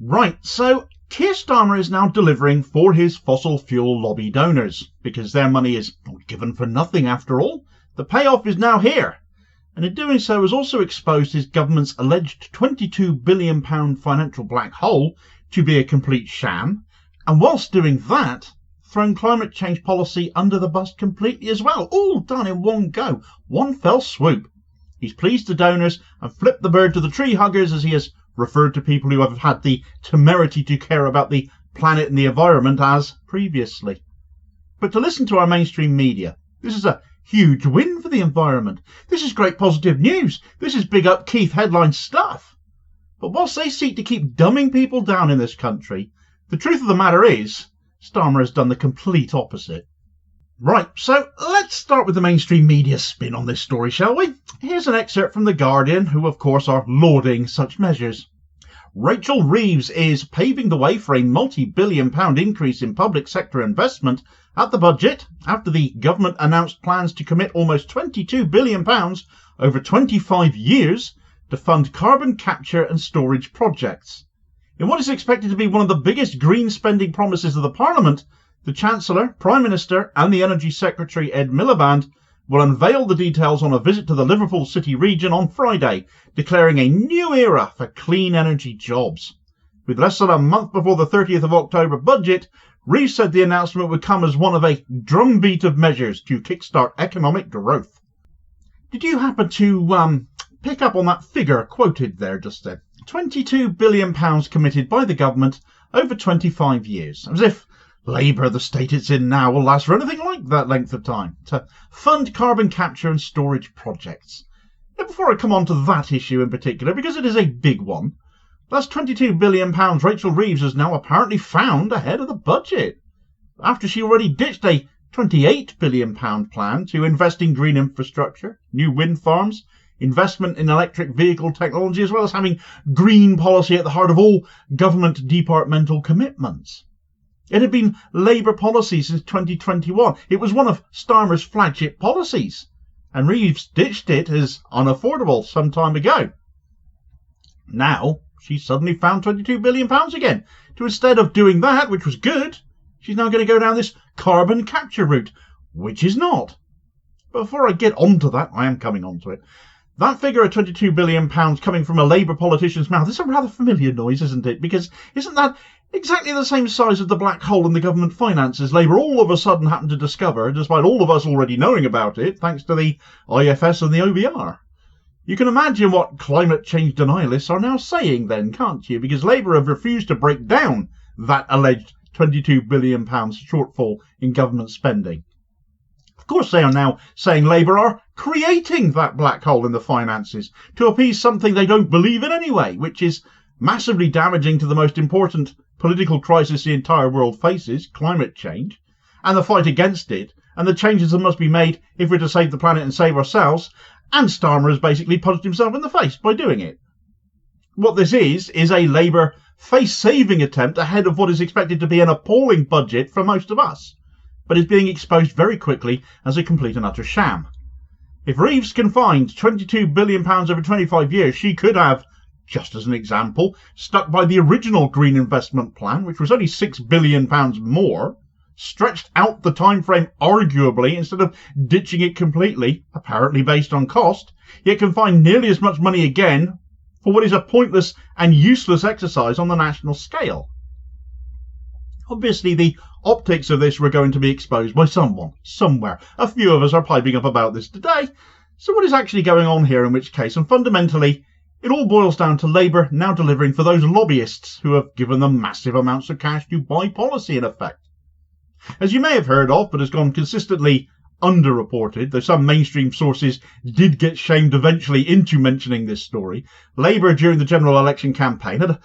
Right, so Keir Starmer is now delivering for his fossil fuel lobby donors, because their money is not given for nothing after all. The payoff is now here, and in doing so has also exposed his government's alleged £22 billion financial black hole to be a complete sham, and whilst doing that, thrown climate change policy under the bus completely as well, all done in one go, one fell swoop. He's pleased the donors and flipped the bird to the tree huggers, as he has referred to people who have had the temerity to care about the planet and the environment as previously. But to listen to our mainstream media, this is a huge win for the environment. This is great positive news. This is big up Keith headline stuff. But whilst they seek to keep dumbing people down in this country, the truth of the matter is, Starmer has done the complete opposite. Right, so let's start with the mainstream media spin on this story, shall we? Here's an excerpt from The Guardian, who of course are lauding such measures. Rachel Reeves is paving the way for a multi-billion-pound increase in public sector investment at the budget after the government announced plans to commit almost £22 billion over 25 years to fund carbon capture and storage projects. In what is expected to be one of the biggest green spending promises of the Parliament, the Chancellor, Prime Minister and the Energy Secretary Ed Miliband will unveil the details on a visit to the Liverpool City region on Friday, declaring a new era for clean energy jobs. With less than a month before the 30th of October budget, Reeves said the announcement would come as one of a drumbeat of measures to kickstart economic growth. Did you happen to pick up on that figure quoted there just then? £22 billion committed by the government over 25 years, as if Labour, the state it's in now, will last for anything like that length of time, to fund carbon capture and storage projects. Now, before I come on to that issue in particular, because it is a big one, that's £22 billion Rachel Reeves has now apparently found ahead of the budget, after she already ditched a £28 billion plan to invest in green infrastructure, new wind farms, investment in electric vehicle technology, as well as having green policy at the heart of all government departmental commitments. It had been Labour policy since 2021. It was one of Starmer's flagship policies, and Reeves ditched it as unaffordable some time ago. Now, she's suddenly found £22 billion again, to instead of doing that, which was good, she's now going to go down this carbon capture route, which is not. But before I get onto that, I am coming onto it. That figure of £22 billion coming from a Labour politician's mouth is a rather familiar noise, isn't it? Because isn't that exactly the same size of the black hole in the government finances Labour all of a sudden happened to discover, despite all of us already knowing about it, thanks to the IFS and the OBR? You can imagine what climate change denialists are now saying then, can't you? Because Labour have refused to break down that alleged £22 billion shortfall in government spending. Of course, they are now saying Labour are creating that black hole in the finances to appease something they don't believe in anyway, which is massively damaging to the most important political crisis the entire world faces, climate change, and the fight against it, and the changes that must be made if we're to save the planet and save ourselves, and Starmer has basically punched himself in the face by doing it. What this is a Labour face-saving attempt ahead of what is expected to be an appalling budget for most of us, but is being exposed very quickly as a complete and utter sham. If Reeves can find £22 billion over 25 years, she could have, just as an example, stuck by the original Green Investment Plan, which was only £6 billion more, stretched out the time frame arguably instead of ditching it completely, apparently based on cost, yet can find nearly as much money again for what is a pointless and useless exercise on the national scale. Obviously, the optics of this were going to be exposed by someone, somewhere. A few of us are piping up about this today. So what is actually going on here in which case? And fundamentally, it all boils down to Labour now delivering for those lobbyists who have given them massive amounts of cash to buy policy in effect. As you may have heard of, but has gone consistently underreported, though some mainstream sources did get shamed eventually into mentioning this story, Labour during the general election campaign, at a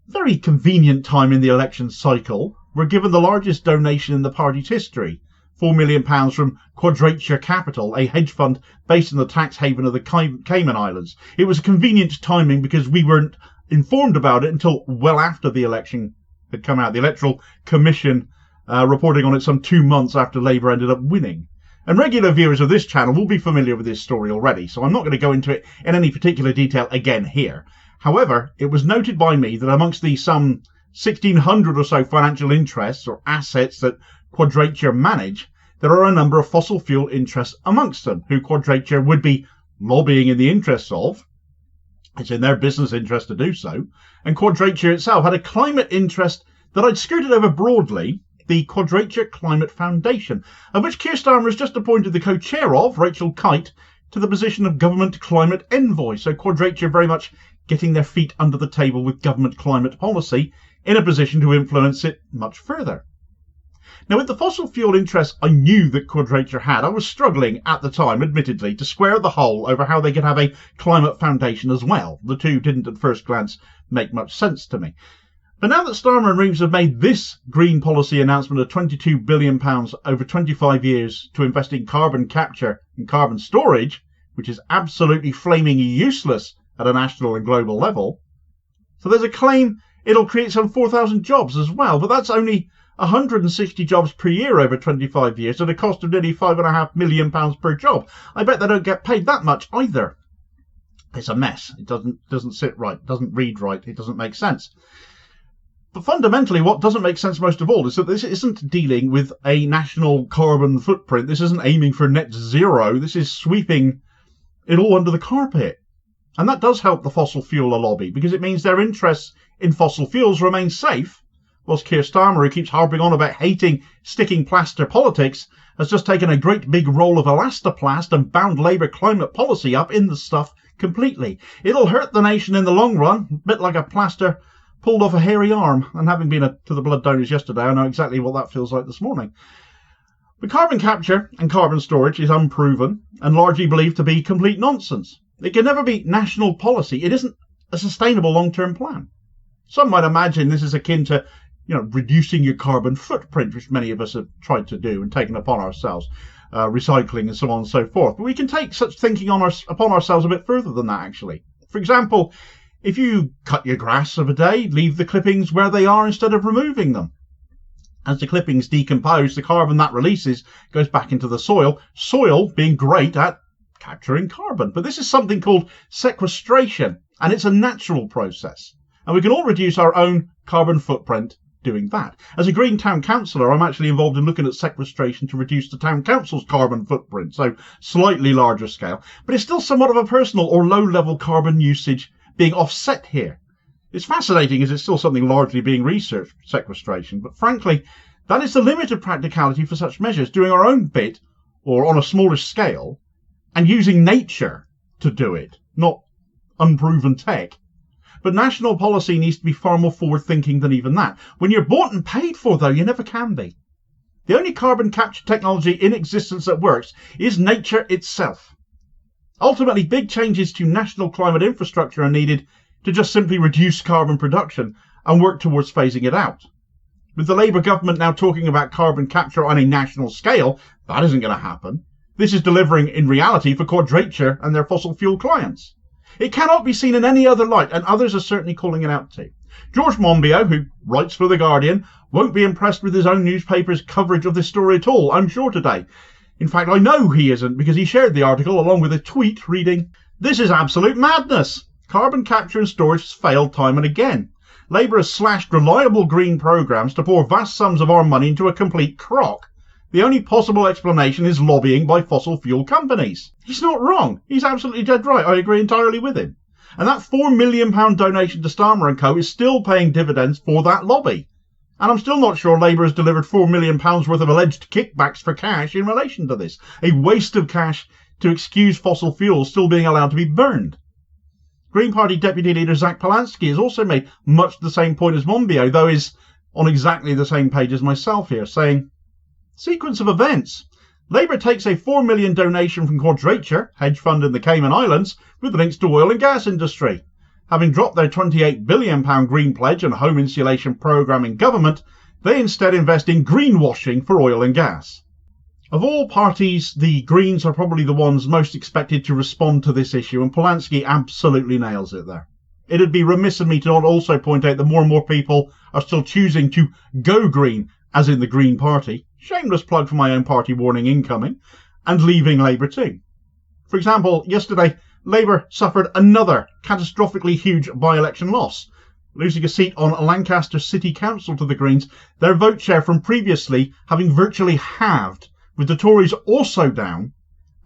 very convenient time in the election cycle, were given the largest donation in the party's history, £4 million from Quadrature Capital, a hedge fund based in the tax haven of the Cayman Islands. It was convenient timing because we weren't informed about it until well after the election had come out. The Electoral Commission reporting on it some 2 months after Labour ended up winning. And regular viewers of this channel will be familiar with this story already, so I'm not going to go into it in any particular detail again here. However, it was noted by me that amongst the some 1,600 or so financial interests or assets that Quadrature manage, there are a number of fossil fuel interests amongst them, who Quadrature would be lobbying in the interests of. It's in their business interest to do so. And Quadrature itself had a climate interest that I'd skirted over broadly, the Quadrature Climate Foundation, of which Keir Starmer has just appointed the co-chair of, Rachel Kite, to the position of Government Climate Envoy. So Quadrature very much getting their feet under the table with government climate policy, in a position to influence it much further. Now, with the fossil fuel interests I knew that Quadrature had, I was struggling at the time, admittedly, to square the hole over how they could have a climate foundation as well. The two didn't at first glance make much sense to me. But now that Starmer and Reeves have made this green policy announcement of £22 billion over 25 years to invest in carbon capture and carbon storage, which is absolutely flaming useless at a national and global level. So there's a claim it'll create some 4,000 jobs as well, but that's only 160 jobs per year over 25 years at a cost of nearly £5.5 million per job. I bet they don't get paid that much either. It's a mess. It doesn't sit right, it doesn't read right, it doesn't make sense. But fundamentally, what doesn't make sense most of all is that this isn't dealing with a national carbon footprint. This isn't aiming for net zero. This is sweeping it all under the carpet. And that does help the fossil fuel lobby, because it means their interests in fossil fuels remain safe, whilst Keir Starmer, who keeps harping on about hating sticking plaster politics, has just taken a great big roll of elastoplast and bound Labour climate policy up in the stuff completely. It'll hurt the nation in the long run, a bit like a plaster pulled off a hairy arm. And having been to the blood donors yesterday, I know exactly what that feels like this morning. But carbon capture and carbon storage is unproven and largely believed to be complete nonsense. It can never be national policy. It isn't a sustainable long-term plan. Some might imagine this is akin to, reducing your carbon footprint, which many of us have tried to do and taken upon ourselves, recycling and so on and so forth. But we can take such thinking upon ourselves a bit further than that, actually. For example, if you cut your grass of a day, leave the clippings where they are instead of removing them. As the clippings decompose, the carbon that releases goes back into the soil being great at capturing carbon. But this is something called sequestration, and it's a natural process. And we can all reduce our own carbon footprint doing that. As a Green Town Councillor, I'm actually involved in looking at sequestration to reduce the Town Council's carbon footprint, so slightly larger scale. But it's still somewhat of a personal or low-level carbon usage being offset here. It's fascinating as it's still something largely being researched, sequestration, but frankly, that is the limit of practicality for such measures, doing our own bit, or on a smaller scale, and using nature to do it, not unproven tech. But national policy needs to be far more forward-thinking than even that. When you're bought and paid for, though, you never can be. The only carbon capture technology in existence that works is nature itself. Ultimately, big changes to national climate infrastructure are needed to just simply reduce carbon production and work towards phasing it out. With the Labour government now talking about carbon capture on a national scale, that isn't going to happen. This is delivering in reality for Quadrature and their fossil fuel clients. It cannot be seen in any other light, and others are certainly calling it out too. George Monbiot, who writes for The Guardian, won't be impressed with his own newspaper's coverage of this story at all, I'm sure, today. In fact, I know he isn't, because he shared the article along with a tweet reading, "This is absolute madness. Carbon capture and storage has failed time and again. Labour has slashed reliable green programmes to pour vast sums of our money into a complete crock. The only possible explanation is lobbying by fossil fuel companies." He's not wrong. He's absolutely dead right. I agree entirely with him. And that £4 million donation to Starmer & Co. is still paying dividends for that lobby. And I'm still not sure Labour has delivered £4 million worth of alleged kickbacks for cash in relation to this. A waste of cash to excuse fossil fuels still being allowed to be burned. Green Party Deputy Leader Zack Palansky has also made much the same point as Monbiot, though is on exactly the same page as myself here, saying, "Sequence of events. Labour takes a £4 million donation from Quadrature, hedge fund in the Cayman Islands, with links to oil and gas industry. Having dropped their £28 billion green pledge and home insulation programme in government, they instead invest in greenwashing for oil and gas." Of all parties, the Greens are probably the ones most expected to respond to this issue, and Palansky absolutely nails it there. It'd be remiss of me to not also point out that more and more people are still choosing to go green, as in the Green Party, shameless plug for my own party warning incoming, and leaving Labour too. For example, yesterday, Labour suffered another catastrophically huge by-election loss, losing a seat on Lancaster City Council to the Greens, their vote share from previously having virtually halved, with the Tories also down,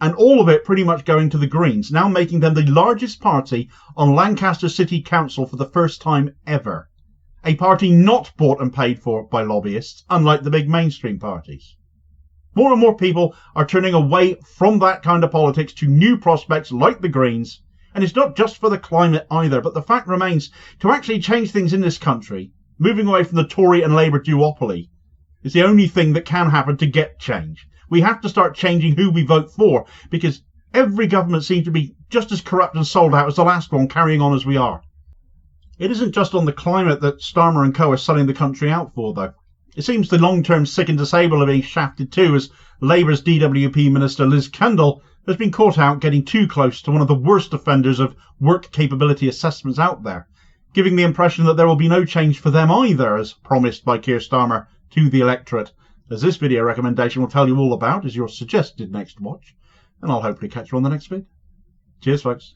and all of it pretty much going to the Greens, now making them the largest party on Lancaster City Council for the first time ever. A party not bought and paid for by lobbyists, unlike the big mainstream parties. More and more people are turning away from that kind of politics to new prospects like the Greens. And it's not just for the climate either, but the fact remains, to actually change things in this country, moving away from the Tory and Labour duopoly is the only thing that can happen to get change. We have to start changing who we vote for, because every government seems to be just as corrupt and sold out as the last one, carrying on as we are. It isn't just on the climate that Starmer and co are selling the country out for, though. It seems the long-term sick and disabled are being shafted too, as Labour's DWP Minister Liz Kendall has been caught out getting too close to one of the worst offenders of work capability assessments out there, giving the impression that there will be no change for them either, as promised by Keir Starmer to the electorate, as this video recommendation will tell you all about as your suggested next watch, and I'll hopefully catch you on the next vid. Cheers, folks.